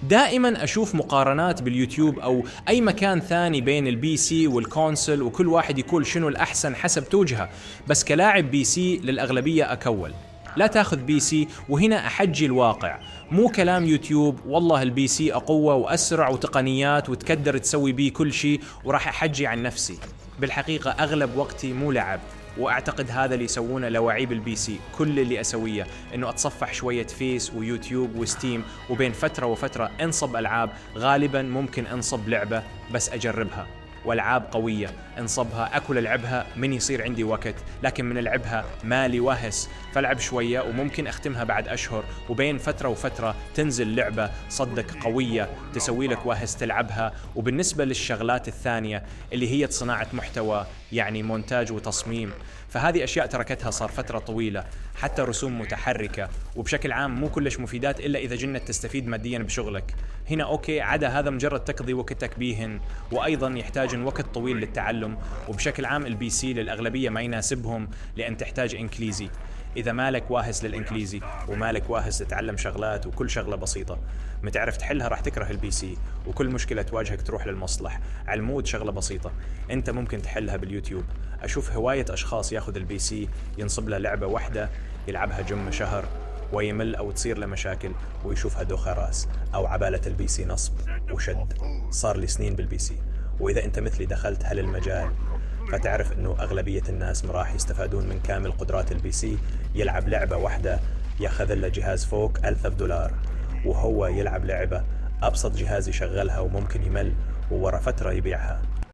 دائما أشوف مقارنات باليوتيوب أو أي مكان ثاني بين البي سي والكونسل، وكل واحد يقول شنو الأحسن حسب توجهه. بس كلاعب بي سي للأغلبية أكول لا تاخذ بي سي، وهنا أحجي الواقع، مو كلام يوتيوب والله البي سي أقوى وأسرع وتقنيات وتقدر تسوي بيه كل شيء وراح أحجي عن نفسي. بالحقيقة أغلب وقتي مو لعب، واعتقد هذا اللي يسوونه لواعيب البي سي. كل اللي اسويه انه اتصفح شويه فيس ويوتيوب وستيم، وبين فتره وفتره انصب العاب. غالبا ممكن انصب لعبه بس اجربها، والعاب قويه انصبها اكل العبها من يصير عندي وقت، لكن من العبها مالي وهس، فالعب شويه وممكن اختمها بعد اشهر. وبين فتره وفتره تنزل لعبه صدق قويه تسوي لك وهس تلعبها. وبالنسبه للشغلات الثانيه اللي هي صناعه محتوى، يعني مونتاج وتصميم، فهذه أشياء تركتها صار فترة طويلة. حتى رسوم متحركة وبشكل عام مو كلش مفيدات إلا إذا جنت تستفيد ماديا بشغلك. هنا أوكي، عدا هذا مجرد تقضي وقتك بيهن، وأيضا يحتاج وقت طويل للتعلم. وبشكل عام البي سي للأغلبية ما يناسبهم، لأن تحتاج إنجليزي. إذا مالك واهس للإنجليزي ومالك واهس تتعلم شغلات وكل شغلة بسيطة متعرف تحلها، راح تكره البي سي، وكل مشكلة تواجهك تروح للمصلح. علمود شغلة بسيطة أنت ممكن تحلها باليوتيوب. أشوف هواية أشخاص ياخذ البي سي ينصب له لعبة واحدة يلعبها جمة شهر ويمل أو تصير له مشاكل ويشوفها دوخة راس، أو عبالة البي سي نصب وشد. صار لي سنين بالبي سي، وإذا أنت مثلي دخلت هالمجال فتعرف أنه أغلبية الناس راح يستفادون من كامل قدرات البي سي. يلعب لعبة واحدة ياخذ له جهاز فوق $1000، وهو يلعب لعبة أبسط جهاز يشغلها وممكن يمل، وورا فترة يبيعها.